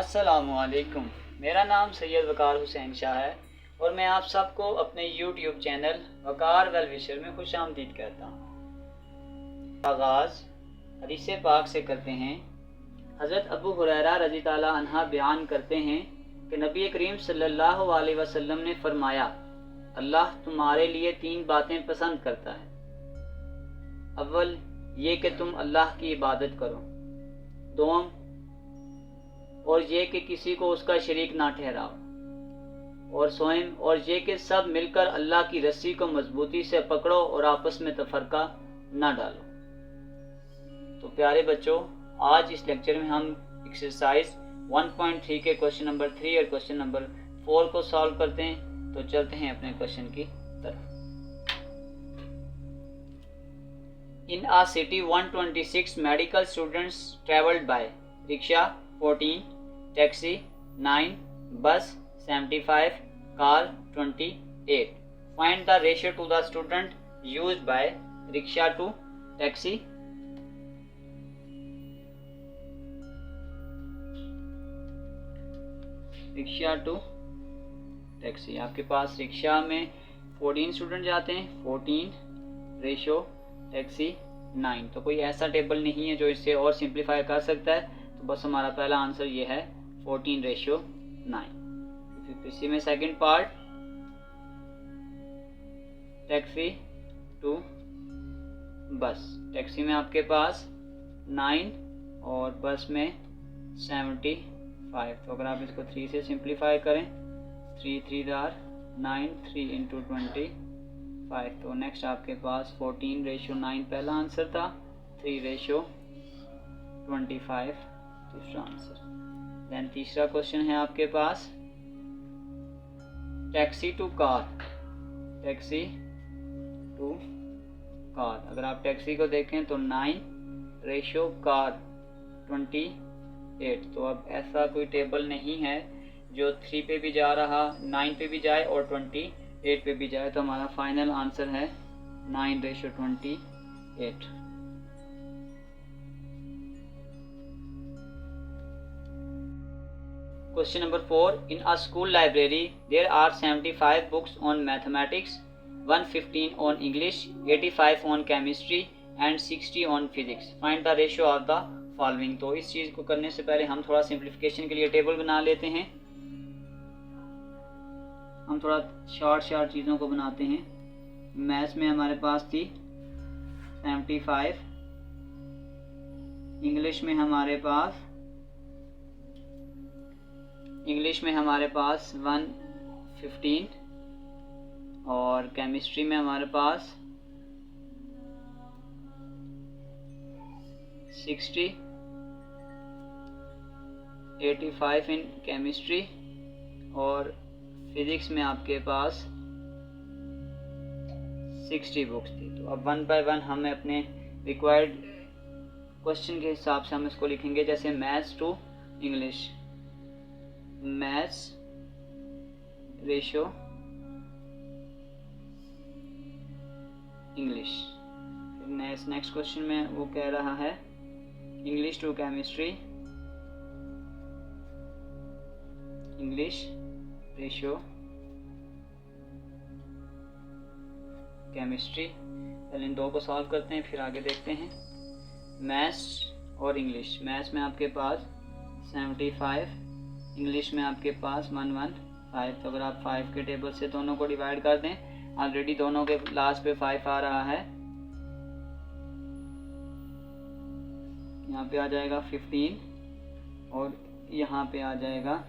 अस्सलामुअलैकुम। मेरा नाम सैयद वकार हुसैन शाह है और मैं आप सबको अपने यूट्यूब चैनल वकार वेल विशर में खुशामदीद कहता हूँ। आगाज़ हदीस पाक से करते हैं। हज़रत अबू हुरैरा रज़ी ताला अन्हा बयान करते हैं कि नबी करीम सल्लल्लाहु अलैहि वसल्लम ने फरमाया, अल्लाह तुम्हारे लिए 3 बातें पसंद करता है। अव्वल ये कि तुम अल्लाह की इबादत करो, दोम और ये कि किसी को उसका शरीक ना ठहराओ, और सोएम और ये कि सब मिलकर अल्लाह की रस्सी को मजबूती से पकड़ो और आपस में तफरका ना डालो। तो प्यारे बच्चों, आज इस लेक्चर में हम एक्सरसाइज 1.3 के क्वेश्चन नंबर 3 और क्वेश्चन नंबर 4 को सॉल्व करते हैं। तो चलते हैं अपने क्वेश्चन की तरफ। In a city 126 medical students travelled by rickshaw 14, taxi 9, bus 75, car 28. Find the ratio to the student used by rickshaw to taxi. Rickshaw to taxi. आपके पास रिक्शा में 14 स्टूडेंट जाते हैं, 14 रेशो टैक्सी 9। तो कोई ऐसा टेबल नहीं है जो इससे और सिंप्लीफाई कर सकता है। तो बस हमारा पहला आंसर ये है 14 रेशो 9। फिर इसी में सेकंड पार्ट, टैक्सी टू बस। टैक्सी में आपके पास 9 और बस में 75। तो अगर आप इसको 3 से सिंप्लीफाई करें, 3 3 आर 9, 3 इंटू 25। तो नेक्स्ट आपके पास 14 रेशो 9 पहला आंसर था, 3 रेशो 25 दूसरा आंसर। देन तीसरा क्वेश्चन है आपके पास taxi to car. Taxi to car, अगर आप टैक्सी को देखें तो 9 रेशो कार 28। तो अब ऐसा कोई टेबल नहीं है जो 3 पे भी जा रहा, 9 पे भी जाए और 28 पे भी जाए। तो हमारा फाइनल आंसर है 9 ratio 28। Question number 4. In a school library, there are 75 books on mathematics, 115 on English, 85 on chemistry and 60 on physics. Find the ratio of the following. तो इस चीज़ को करने से पहले हम थोड़ा सिंप्लीफिकेशन के लिए टेबल बना लेते हैं। हम थोड़ा शॉर्ट चीज़ों को बनाते हैं। मैथ्स में हमारे पास थी 75, इंग्लिश में हमारे पास 115 और केमिस्ट्री में हमारे पास 60, 85 इन केमिस्ट्री और फिजिक्स में आपके पास 60 बुक्स थी। तो अब 1 बाय 1 हमें अपने रिक्वायर्ड क्वेश्चन के हिसाब से हम इसको लिखेंगे। जैसे maths to English, maths ratio English. Next question में वो कह रहा है English to chemistry, English ratio chemistry. पहले इन 2 को सॉल्व करते हैं, फिर आगे देखते हैं। मैथ्स और इंग्लिश, मैथ्स में आपके पास 75, इंग्लिश में आपके पास 115। तो अगर आप 5 के टेबल से दोनों को डिवाइड कर दें, ऑलरेडी दोनों के लास्ट पे 5 आ रहा है। यहाँ पे आ जाएगा 15 और यहाँ पे आ जाएगा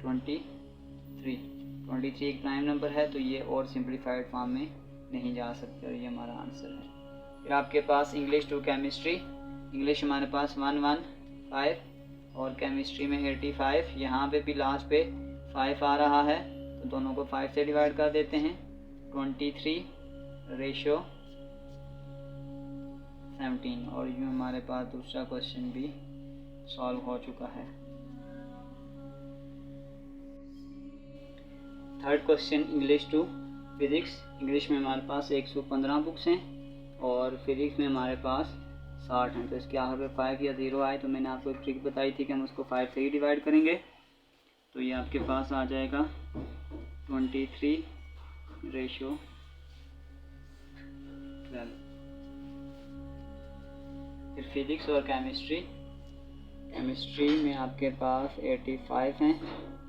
23 एक प्राइम नंबर है, तो ये और सिंप्लीफाइड फॉर्म में नहीं जा सकते और ये हमारा आंसर है। फिर आपके पास इंग्लिश टू केमिस्ट्री, इंग्लिश हमारे पास 115 और केमिस्ट्री में 85। यहाँ पे भी लास्ट पे 5 आ रहा है, तो दोनों को 5 से डिवाइड कर देते हैं। 23 रेशो 17 और यूँ हमारे पास दूसरा क्वेश्चन भी सॉल्व हो चुका है। Third question English to physics. English में हमारे पास 115 बुक्स हैं और फिज़िक्स में हमारे पास 60 हैं। तो इसके आखिर पे 5 या 0 आए तो मैंने आपको एक ट्रिक बताई थी कि हम उसको 5 से ही डिवाइड करेंगे। तो ये आपके पास आ जाएगा 23/12। फिर फिज़िक्स और केमिस्ट्री में आपके पास 85 हैं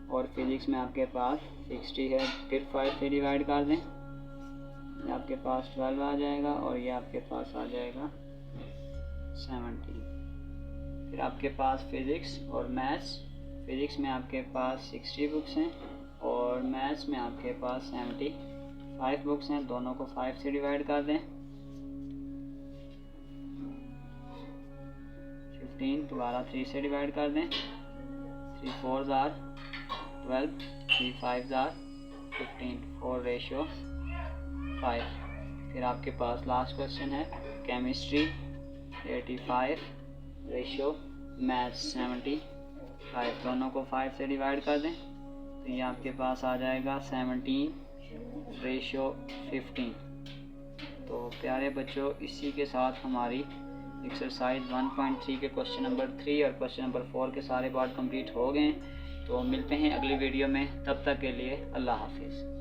और फिज़िक्स में आपके पास 60 है। फिर 5 से डिवाइड कर दें, ये आपके पास 12 आ जाएगा और ये आपके पास आ जाएगा 17। फिर आपके पास फिज़िक्स और मैथ्स, फिज़िक्स में आपके पास 60 बुक्स हैं और मैथ्स में आपके पास 75 बुक्स हैं। दोनों को 5 से डिवाइड कर दें, 15 दोबारा 3 से डिवाइड कर दें, 3 4s are 12, 3 5s are 15, 4/5। फिर आपके पास लास्ट क्वेश्चन है केमिस्ट्री 85 रेशो मैथ्स 75, दोनों को 5 से डिवाइड कर दें तो ये आपके पास आ जाएगा 17/15। तो प्यारे बच्चों, इसी के साथ हमारी एक्सरसाइज 1.3 के क्वेश्चन नंबर 3 और क्वेश्चन नंबर 4 के सारे पार्ट कंप्लीट हो गए। तो मिलते हैं अगली वीडियो में, तब तक के लिए अल्लाह हाफिज़।